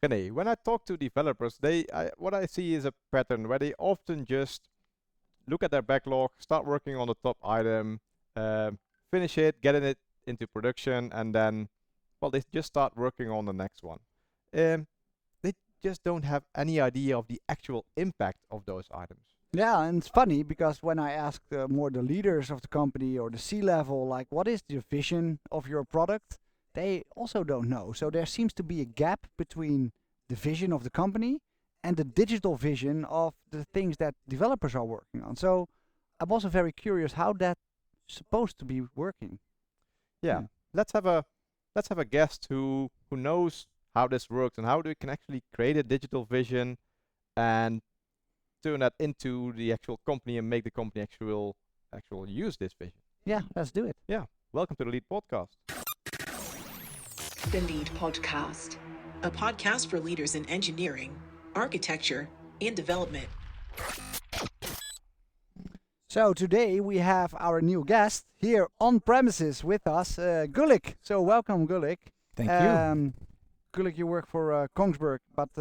René, when I talk to developers, what I see is a pattern where they often just look at their backlog, start working on the top item, finish it, getting it into production, and then, well, they just start working on the next one. They just don't have any idea of the actual impact of those items. Yeah, and it's funny because when I ask more the leaders of the company or the C-level, like what is the vision of your product, they also don't know. So there seems to be a gap between the vision of the company and the digital vision of the things that developers are working on. So I'm also very curious how that's supposed to be working. Yeah, Yeah. let's have a guest who knows how this works and how we can actually create a digital vision and turn that into the actual company and make the company actual use this vision. Yeah, let's do it. Yeah, welcome to the Lead Podcast. The Lead Podcast, a podcast for leaders in engineering, architecture, and development. So today we have our new guest here on premises with us, Gullik. So welcome, Gullik. Thank you. Gullik, you work for Kongsberg, but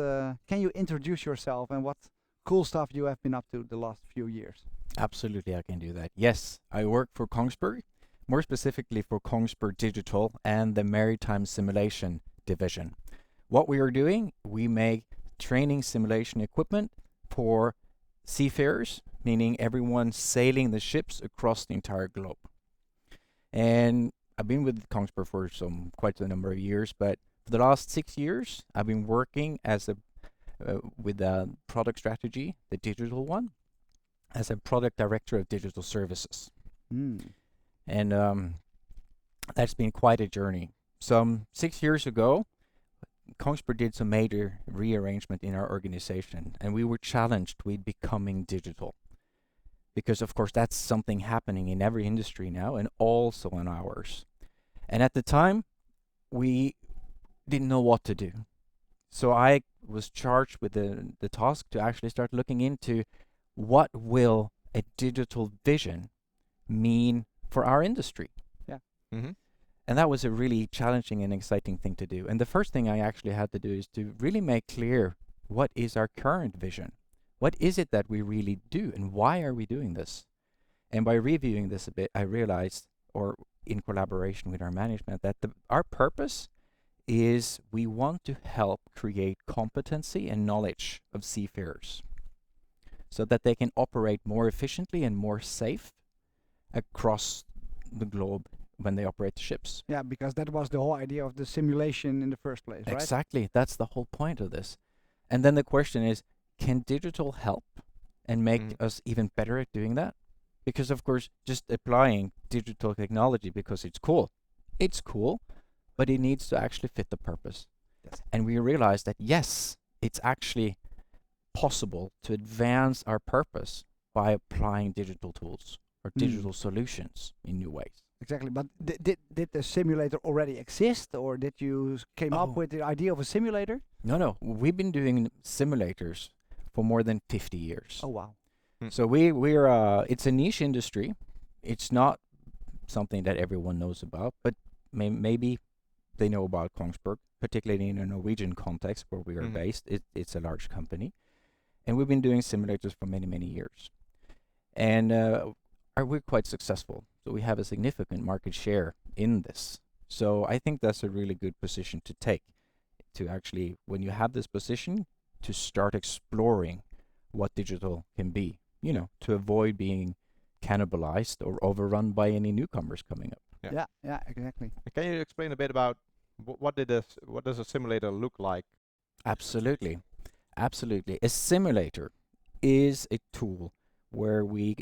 can you introduce yourself and what cool stuff you have been up to the last few years? Absolutely, I can do that. Yes, I work for Kongsberg, more specifically for Kongsberg Digital and the maritime simulation division. What we are doing, we make training simulation equipment for seafarers, meaning everyone sailing the ships across the entire globe. And I've been with Kongsberg for quite a number of years, but for the last 6 years, I've been working as with the product strategy, the digital one, as a product director of digital services. And that's been quite a journey. Some 6 years ago, Kongsberg did some major rearrangement in our organization, and we were challenged with becoming digital. Because, of course, that's something happening in every industry now, and also in ours. And at the time, we didn't know what to do. So I was charged with the task to actually start looking into what will a digital vision mean for our industry. Yeah. Mm-hmm. And that was a really challenging and exciting thing to do. And the first thing I actually had to do is to really make clear what is our current vision. What is it that we really do and why are we doing this? And by reviewing this a bit, I realized, or in collaboration with our management, that our purpose is we want to help create competency and knowledge of seafarers so that they can operate more efficiently and more safe across the globe when they operate the ships. Yeah, because that was the whole idea of the simulation in the first place, right? Exactly. That's the whole point of this. And then the question is, can digital help and make us even better at doing that? Because, of course, just applying digital technology because it's cool, but it needs to actually fit the purpose. Yes. And we realized that, yes, it's actually possible to advance our purpose by applying digital tools or digital solutions in new ways. Exactly, but did the simulator already exist, or did you came up with the idea of a simulator? No, we've been doing simulators for more than 50 years. Oh wow! So we're it's a niche industry. It's not something that everyone knows about, but maybe they know about Kongsberg, particularly in a Norwegian context where we are based. It's a large company, and we've been doing simulators for many years, and we're quite successful. So we have a significant market share in this. So I think that's a really good position to take, to actually, when you have this position, to start exploring what digital can be, to avoid being cannibalized or overrun by any newcomers coming up. Yeah, exactly. Can you explain a bit about what does a simulator look like? Absolutely. A simulator is a tool where we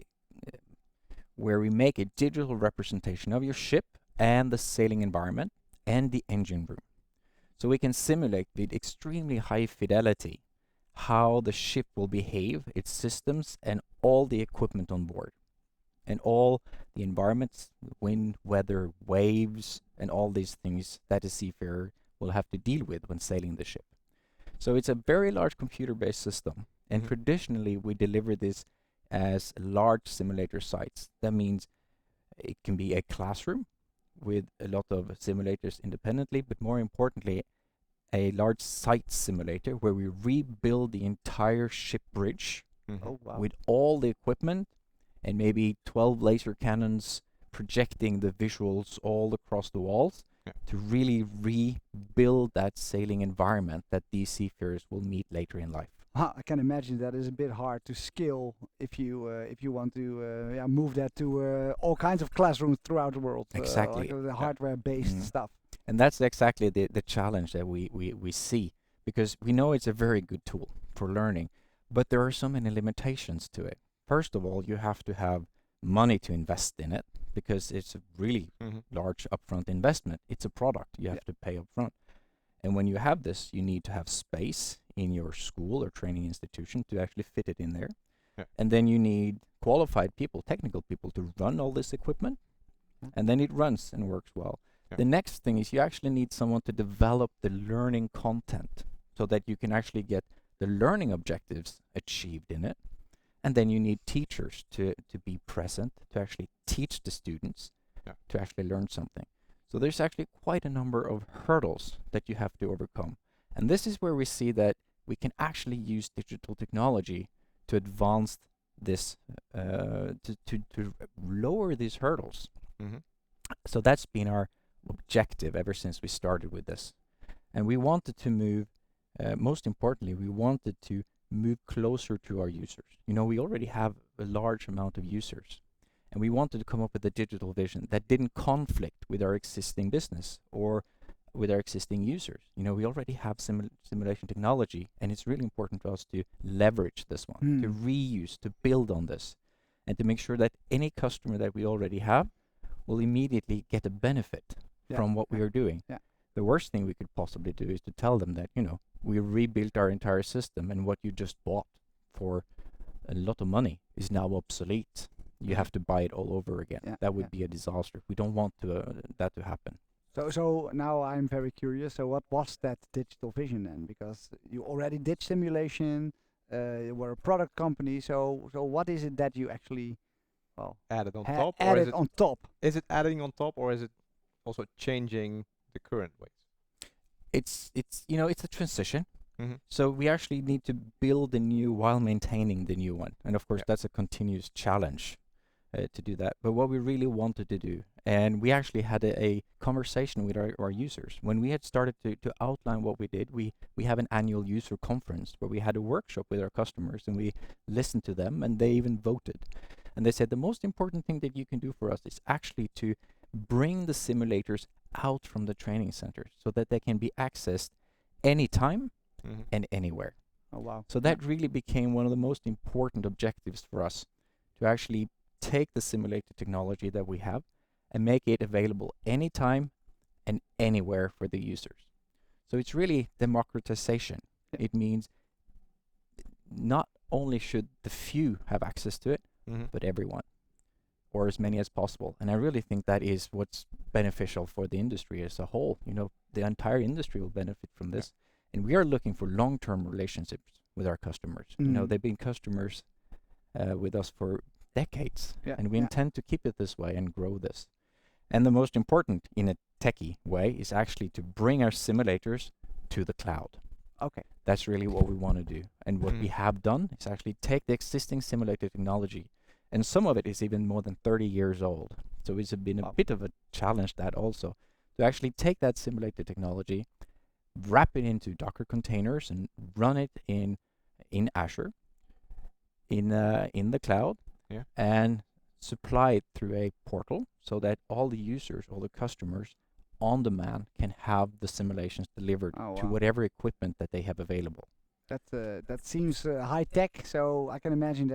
make a digital representation of your ship and the sailing environment and the engine room. So we can simulate with extremely high fidelity how the ship will behave, its systems, and all the equipment on board. And all the environments, wind, weather, waves, and all these things that a seafarer will have to deal with when sailing the ship. So it's a very large computer-based system. And traditionally, we deliver this as large simulator sites. That means it can be a classroom with a lot of simulators independently, but more importantly, a large site simulator where we rebuild the entire ship bridge Mhm. Oh wow. with all the equipment and maybe 12 laser cannons projecting the visuals all across the walls Yeah. to really rebuild that sailing environment that these seafarers will meet later in life. I can imagine that is a bit hard to scale if you want to move that to all kinds of classrooms throughout the world. Exactly. Like the hardware-based Mm. stuff. And that's exactly the challenge that we see, because we know it's a very good tool for learning, but there are so many limitations to it. First of all, you have to have money to invest in it, because it's a really Mhm. large upfront investment. It's a product you have Yeah. to pay upfront. And when you have this, you need to have space in your school or training institution to actually fit it in there. Yeah. And then you need qualified people, technical people to run all this equipment. And then it runs and works well. Yeah. The next thing is you actually need someone to develop the learning content so that you can actually get the learning objectives achieved in it. And then you need teachers to be present, to actually teach the students Yeah. to actually learn something. So there's actually quite a number of hurdles that you have to overcome. And this is where we see that we can actually use digital technology to advance this, to lower these hurdles. Mhm. So that's been our objective ever since we started with this. And we wanted to move, most importantly, we wanted to move closer to our users. You know, we already have a large amount of users, and we wanted to come up with a digital vision that didn't conflict with our existing business or with our existing users. You know, we already have simulation technology, and it's really important to us to leverage this one, to reuse, to build on this, and to make sure that any customer that we already have will immediately get a benefit from what we are doing. Yeah. The worst thing we could possibly do is to tell them that, you know, we rebuilt our entire system and what you just bought for a lot of money is now obsolete. You have to buy it all over again. Yeah, That would yeah. be a disaster. We don't want that to happen. So now I'm very curious. So what was that digital vision then? Because you already did simulation. You were a product company. So what is it that you actually Added on top, or added is it on top? is it adding on top, or is it also changing the current ways? It's you know, it's a transition. Mhm. So we actually need to build a new while maintaining the new one. And of course, Yeah. that's a continuous challenge to do that. But what we really wanted to do, and we actually had a conversation with our users. When we had started to outline what we did, we have an annual user conference where we had a workshop with our customers, and we listened to them, and they even voted. And they said the most important thing that you can do for us is actually to bring the simulators out from the training centers so that they can be accessed anytime Mhm. and anywhere. Oh wow. So that really became one of the most important objectives for us, to actually take the simulated technology that we have and make it available anytime and anywhere for the users. So it's really democratization. Yeah. It means not only should the few have access to it, Mhm. but everyone, or as many as possible. And I really think that is what's beneficial for the industry as a whole. You know, the entire industry will benefit from Yeah. this. And we are looking for long-term relationships with our customers. You know, Mm. they've been customers with us for decades, Yeah, and we yeah. intend to keep it this way and grow this. And the most important, in a techie way, is actually to bring our simulators to the cloud. Okay. That's really what we want to do. And what we Mhm. have done is actually take the existing simulator technology, and some of it is even more than 30 years old. So it's been a Wow. bit of a challenge, that also, to actually take that simulator technology, wrap it into Docker containers, and run it in Azure, in the cloud, Yeah. and supply it through a portal so that all the users, all the customers on demand can have the simulations delivered Oh, to wow. whatever equipment that they have available. That seems high tech. So I can imagine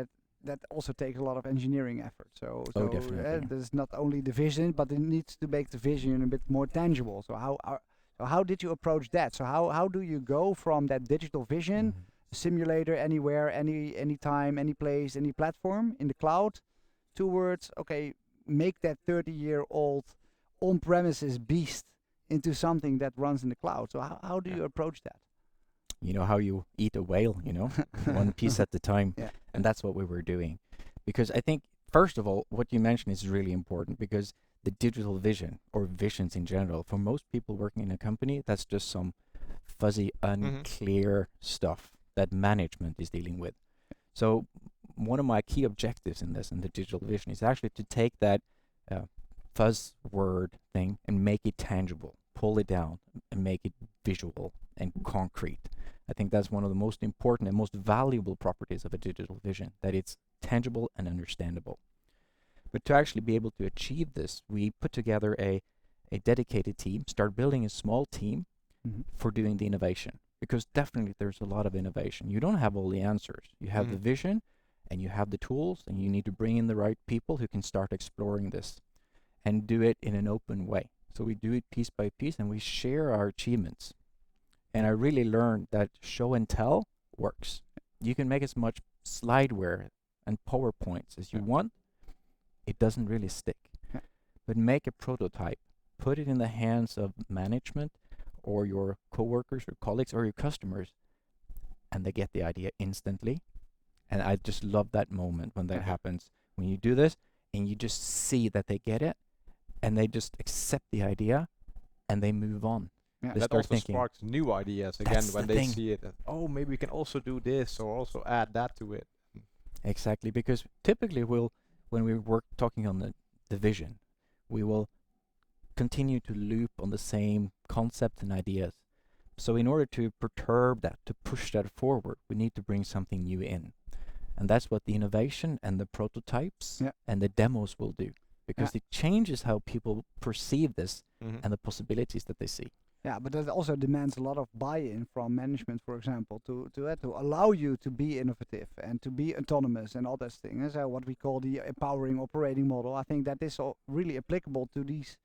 that also takes a lot of engineering effort. So Definitely. there's not only the vision, but it needs to make the vision a bit more tangible. So how did you approach that? So how do you go from that digital vision Mhm. simulator anywhere, any time, any place, any platform in the cloud, towards make that 30-year-old on-premises beast into something that runs in the cloud? So how do Yeah. you approach that? You know how you eat a whale, you know, one piece at a time. Yeah. And that's what we were doing. Because I think, first of all, what you mentioned is really important, because the digital vision, or visions in general, for most people working in a company, that's just some fuzzy, unclear stuff that management is dealing with. So one of my key objectives in this, in the digital vision, is actually to take that fuzz word thing and make it tangible, pull it down and make it visual and concrete. I think that's one of the most important and most valuable properties of a digital vision, that it's tangible and understandable. But to actually be able to achieve this, we put together a dedicated team, start building a small team for doing the innovation. Because definitely there's a lot of innovation. You don't have all the answers. You have the vision and you have the tools, and you need to bring in the right people who can start exploring this and do it in an open way. So we do it piece by piece and we share our achievements. And I really learned that show and tell works. You can make as much slideware and PowerPoints as you want. It doesn't really stick. But make a prototype, put it in the hands of management or your coworkers or colleagues or your customers, and they get the idea instantly. And I just love that moment when that happens, when you do this and you just see that they get it and they just accept the idea and they move on. They That start also thinking, sparks new ideas again That's when the they thing. see it. Oh, maybe we can also do this or also add that to it. exactly, because typically when we work talking on the vision, we will continue to loop on the same concept and ideas. So in order to perturb that, to push that forward, we need to bring something new in. And that's what the innovation and the prototypes and the demos will do, because it changes how people perceive this and the possibilities that they see. Yeah, but that also demands a lot of buy-in from management, for example, to allow you to be innovative and to be autonomous and all those things. So what we call the empowering operating model. I think that is all really applicable to these,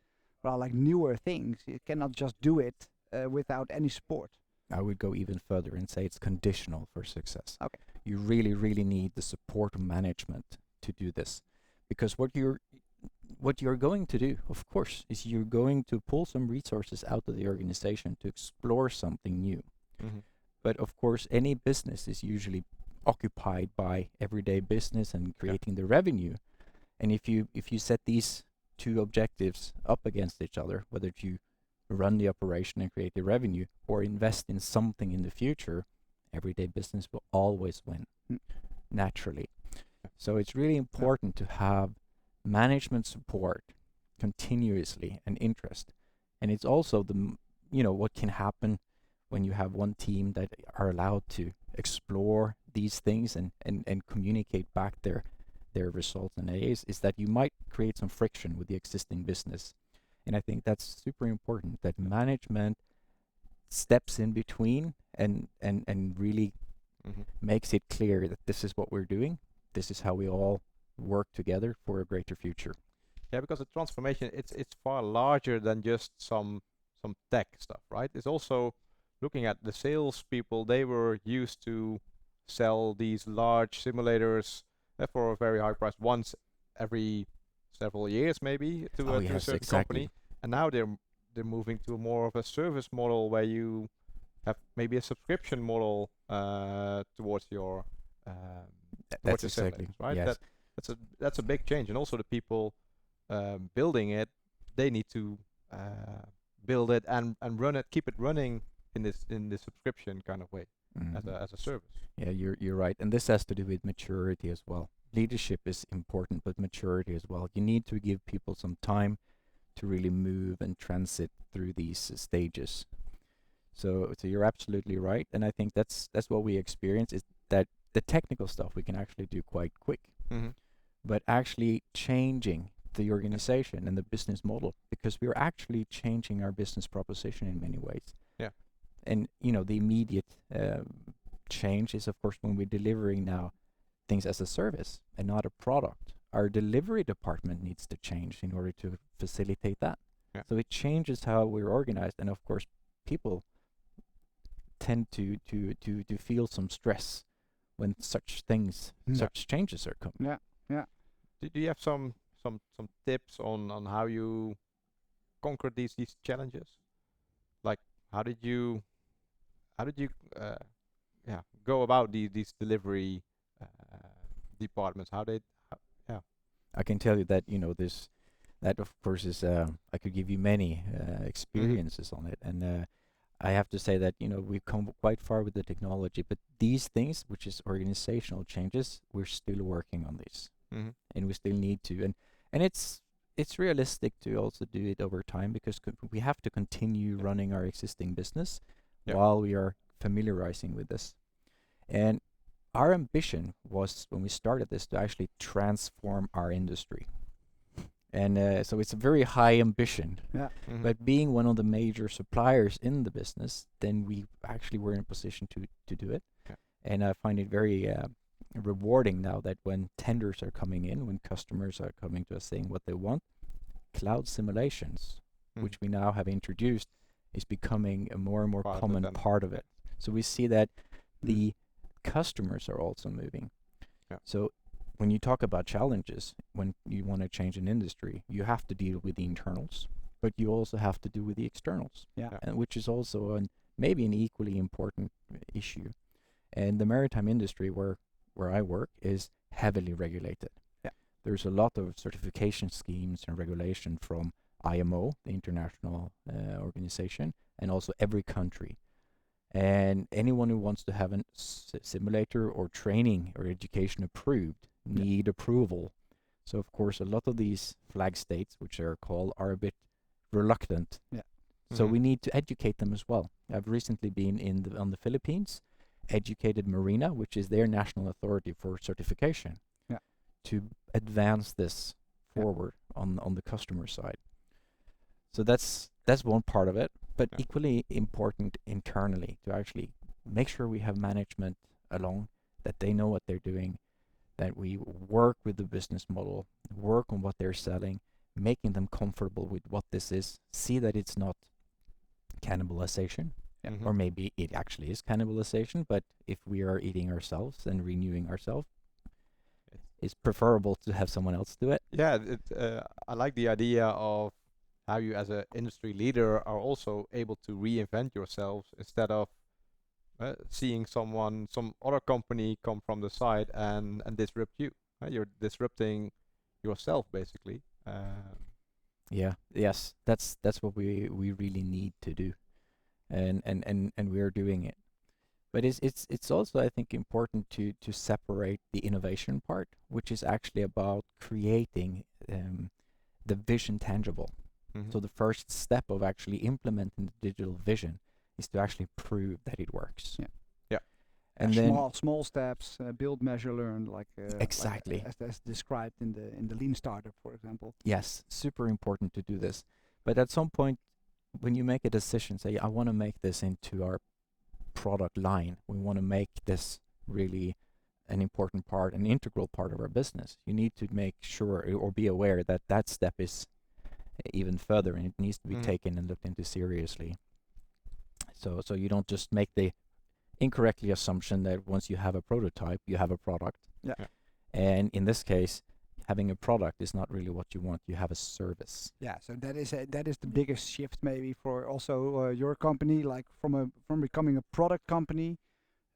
well, like newer things. You cannot just do it without any support. I would go even further and say it's conditional for success. Okay. You really, really need the support of management to do this, because what you're going to do, of course, is you're going to pull some resources out of the organization to explore something new. But of course, any business is usually occupied by everyday business and creating the revenue. And if you set these two objectives up against each other, whether you run the operation and create the revenue or invest in something in the future, everyday business will always win naturally. So it's really important to have management support continuously and interest. And it's also what can happen when you have one team that are allowed to explore these things and communicate back their results and ideas, is that you might create some friction with the existing business. And I think that's super important, that management steps in between and really makes it clear that this is what we're doing. This is how we all work together for a greater future. Yeah, because the transformation, it's far larger than just some tech stuff, right? It's also looking at the salespeople. They were used to sell these large simulators for a very high price once every several years, maybe to a certain company. And now they're moving to more of a service model where you have maybe a subscription model towards your That's exactly simulators, right? Yes. That's a big change, and also the people building it, they need to build it and run it, keep it running in the subscription kind of way as a service. Yeah, you're right, and this has to do with maturity as well. Leadership is important, but maturity as well. You need to give people some time to really move and transit through these stages. So you're absolutely right, and I think that's what we experience, is that the technical stuff we can actually do quite quick, but actually changing the organization and the business model, because we're actually changing our business proposition in many ways. Yeah. And the immediate change is, of course, when we're delivering now things as a service and not a product. Our delivery department needs to change in order to facilitate that. Yeah. So it changes how we're organized, and of course, people tend to feel some stress when such things, such changes are coming. Yeah. Do you have some tips on how you conquered these challenges? Like how did you go about these delivery departments? I can tell you that that of course is I could give you many experiences on it, and I have to say that we've come quite far with the technology, but these things, which is organizational changes, we're still working on these, and we still need to, and it's realistic to also do it over time because we have to continue running our existing business while we are familiarizing with this. And our ambition was, when we started this, to actually transform our industry. And so it's a very high ambition. Yeah. But being one of the major suppliers in the business, then we actually were in a position to do it. Yeah. And I find it very rewarding now that when tenders are coming in, when customers are coming to us saying what they want, cloud simulations, which we now have introduced, is becoming a more and more common part of it. So we see that the customers are also moving. Yeah. So when you talk about challenges, when you want to change an industry, you have to deal with the internals, but you also have to do with the externals, which is also maybe an equally important issue. And the maritime industry, where I work, is heavily regulated. Yeah. There's a lot of certification schemes and regulation from IMO, the international organization, and also every country. And anyone who wants to have a simulator or training or education approved need approval. So of course a lot of these flag states, which are called, are a bit reluctant. Yeah. So we need to educate them as well. I've recently been on the Philippines, educated Marina, which is their national authority for certification, to advance this forward on the customer side. So that's one part of it, but equally important internally, to actually make sure we have management along, that they know what they're doing, that we work with the business model, work on what they're selling, making them comfortable with what this is, see that it's not cannibalization, or maybe it actually is cannibalization, but if we are eating ourselves and renewing ourselves, it's preferable to have someone else do it. Yeah, I like the idea of how you as an industry leader are also able to reinvent yourselves instead of seeing some other company come from the side and disrupt you. You're disrupting yourself basically. Yes, that's what we really need to do, and we are doing it. But it's also, I think, important to separate the innovation part, which is actually about creating the vision tangible. So the first step of actually implementing the digital vision is to actually prove that it works. And then small steps, build, measure, learn, exactly, like as described in the lean startup, for example. Yes, super important to do this. But at some point, when you make a decision, say, I want to make this into our product line, we want to make this really an important part, an integral part of our business, you need to make sure or be aware that that step is even further, and it needs to be taken and looked into seriously. So you don't just make the incorrectly assumption that once you have a prototype, you have a product. And in this case, having a product is not really what you want. You have a service. Yeah, so that is the biggest shift maybe for also your company, like from becoming a product company,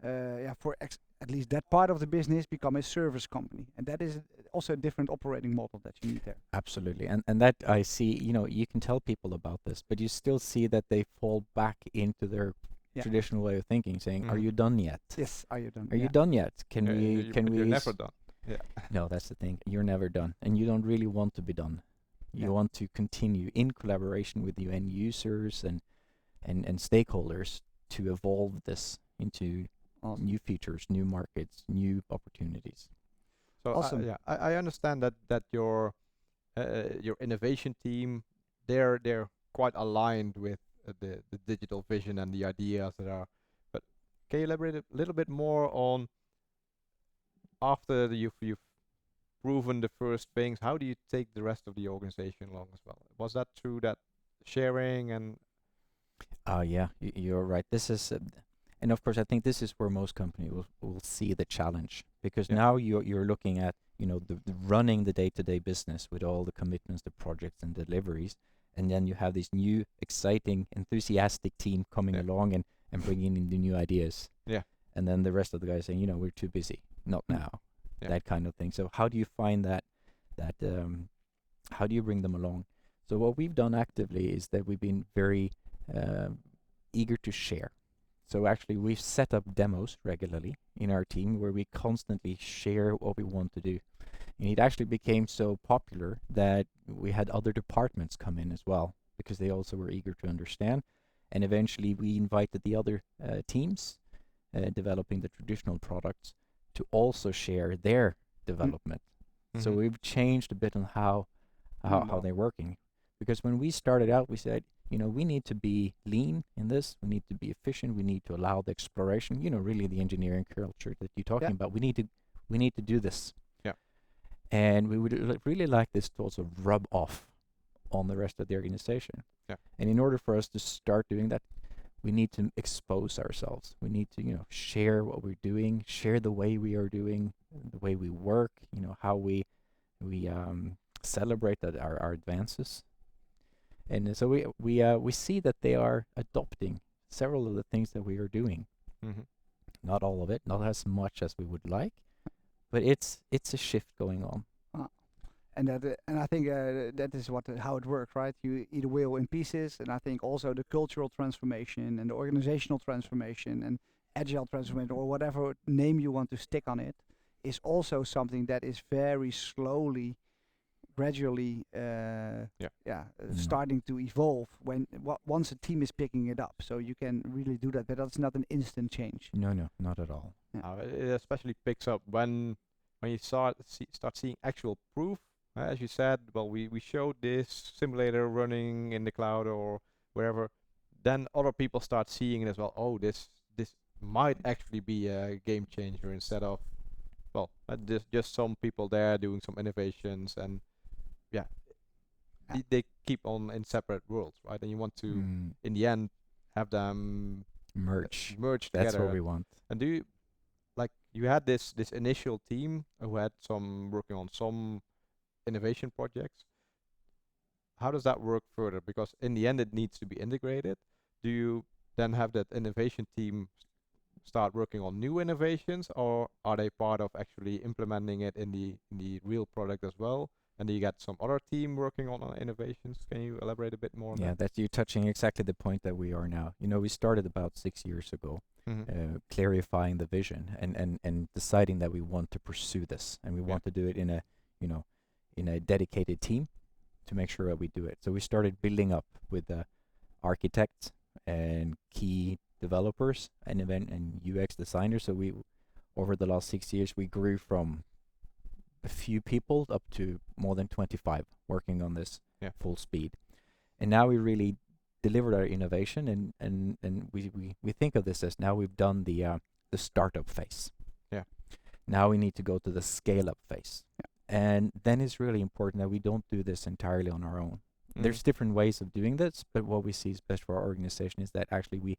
at least that part of the business become a service company, and that is also a different operating model that you need there. Absolutely, and that I see. You can tell people about this, but you still see that they fall back into their traditional way of thinking, saying, "Are you done yet?" Yes, are you done? Are you done yet? Can we? You're never done. Yeah. No, that's the thing. You're never done, and you don't really want to be done. You want to continue in collaboration with your end users and stakeholders to evolve this into new features, new markets, new opportunities. So awesome. I understand that your innovation team, they're quite aligned with the digital vision and the ideas that are. But can you elaborate a little bit more on, after you've proven the first things, how do you take the rest of the organization along as well? Was that through that sharing and? Yeah, you're right. This is, and of course, I think this is where most companies will see the challenge, because now you're looking at the running the day-to-day business with all the commitments, the projects and deliveries, and then you have this new, exciting, enthusiastic team coming along and bringing in the new ideas. Yeah. And then the rest of the guys saying, we're too busy, not now, that kind of thing. So how do you find that how do you bring them along? So what we've done actively is that we've been very eager to share. So actually, we've set up demos regularly in our team where we constantly share what we want to do. And it actually became so popular that we had other departments come in as well because they also were eager to understand. And eventually, we invited the other teams developing the traditional products to also share their development. So we've changed a bit on how they're working. Because when we started out, we said, we need to be lean in this. We need to be efficient. We need to allow the exploration. Really the engineering culture that you're talking about. We need to do this. Yeah. And we would really like this to also rub off on the rest of the organization. Yeah. And in order for us to start doing that, we need to expose ourselves. We need to, share what we're doing, share the way we are doing, the way we work. How we celebrate our advances. And so we see that they are adopting several of the things that we are doing. Not all of it, not as much as we would like, but it's a shift going on. And I think that is how it works, right? You eat a whale in pieces, and I think also the cultural transformation and the organizational transformation and agile transformation, or whatever name you want to stick on it, is also something that is very slowly, gradually, starting to evolve once a team is picking it up. So you can really do that, but that's not an instant change. No, not at all. It especially picks up when you start seeing actual proof. As you said, well, we showed this simulator running in the cloud or wherever. Then other people start seeing it as well. Oh, this might actually be a game changer instead of, well, just some people there doing some innovations, and they keep on in separate worlds, right? And you want to, in the end, have them merge together. That's what we want. And you had this initial team who had some working on some innovation projects. How does that work further? Because in the end, it needs to be integrated. Do you then have that innovation team start working on new innovations, or are they part of actually implementing it in the real product as well? And then you got some other team working on innovations. Can you elaborate a bit more on that? That you're touching exactly the point that we are now. We started about 6 years ago, clarifying the vision and deciding that we want to pursue this, and we want to do it in a dedicated team to make sure that we do it. So we started building up with architects and key developers and UX designers. So we, over the last 6 years, we grew from a few people up to more than 25 working on this full speed. And now we really delivered our innovation, and we think of this as now we've done the startup phase. Yeah. Now we need to go to the scale-up phase. Yeah. And then it's really important that we don't do this entirely on our own. There's different ways of doing this, but what we see is best for our organization is that actually we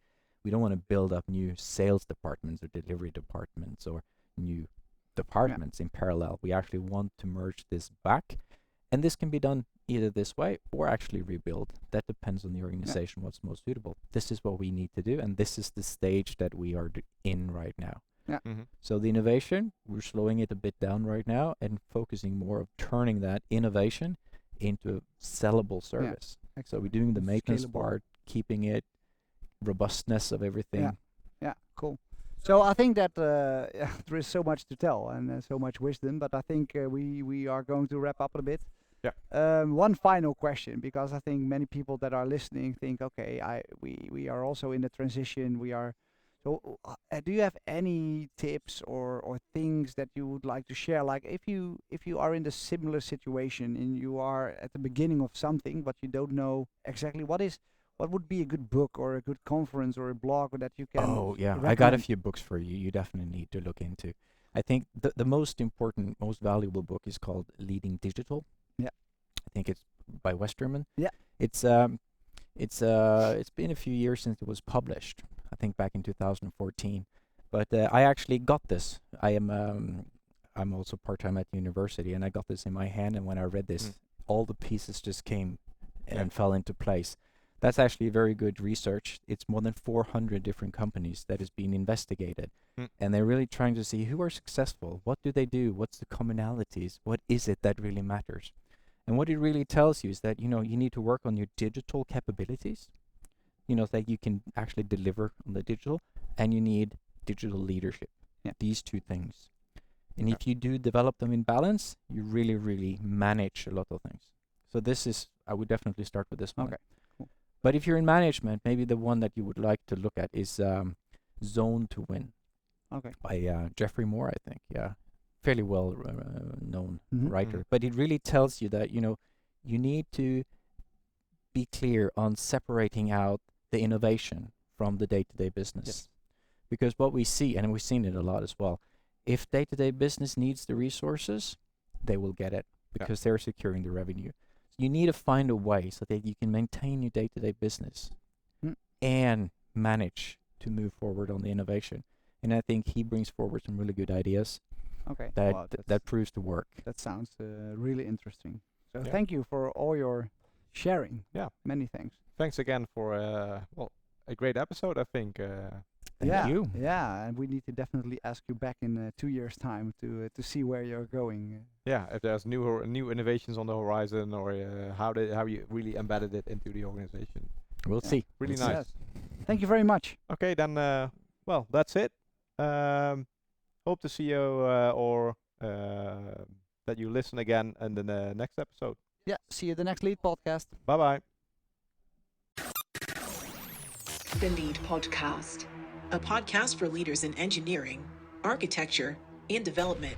don't want to build up new sales departments or delivery departments or new departments in parallel. We actually want to merge this back, and this can be done either this way or actually rebuild. That depends on the organization, what's most suitable. This is what we need to do, and this is the stage that we are in right now. Yeah. So the innovation, we're slowing it a bit down right now and focusing more of turning that innovation into a sellable service. So we're doing the maintenance part, keeping it, robustness of everything. Yeah, cool. So I think that there is so much to tell and so much wisdom, but I think we are going to wrap up a bit. Yeah. One final question, because I think many people that are listening think, okay, we are also in the transition. So do you have any tips or things that you would like to share? Like if you are in the similar situation and you are at the beginning of something, but you don't know exactly what would be a good book or a good conference or a blog that you can recommend? I got a few books for you. You definitely need to look into. I think the most important, most valuable book is called Leading Digital. Yeah. I think it's by Westerman. Yeah. It's been a few years since it was published. I think back in 2014. But I actually got this. I'm also part-time at the university, and I got this in my hand, and when I read this, all the pieces just came and fell into place. That's actually very good research. It's more than 400 different companies that has been investigated. And they're really trying to see who are successful, what do they do, what's the commonalities, what is it that really matters. And what it really tells you is that, you need to work on your digital capabilities, that you can actually deliver on the digital, and you need digital leadership. Yeah. These two things. And if you do develop them in balance, you really, really manage a lot of things. So I would definitely start with this one. Okay, cool. But if you're in management, maybe the one that you would like to look at is Zone to Win Okay. by Jeffrey Moore, I think. Yeah, fairly well known Mhm. writer. But it really tells you that, you need to be clear on separating out the innovation from the day-to-day business. Yes. Because what we see, and we've seen it a lot as well, if day-to-day business needs the resources, they will get it because they're securing the revenue. So you need to find a way so that you can maintain your day-to-day business and manage to move forward on the innovation. And I think he brings forward some really good ideas Okay. that Wow, that proves to work. that sounds really interesting. So Yeah. thank you for all your sharing. Yeah. Many thanks. Thanks again for a great episode, I think. Thank you. Yeah, and we need to definitely ask you back in 2 years' time to see where you're going. Yeah, if there's new innovations on the horizon, or how you really embedded it into the organization. We'll Yeah. see. Really We'll see. nice. Thank you very much. Okay, then. Well, that's it. Hope to see you or that you listen again in the next episode. Yeah, see you the next Lead podcast. Bye bye. The Lead Podcast, a podcast for leaders in engineering, architecture, and development.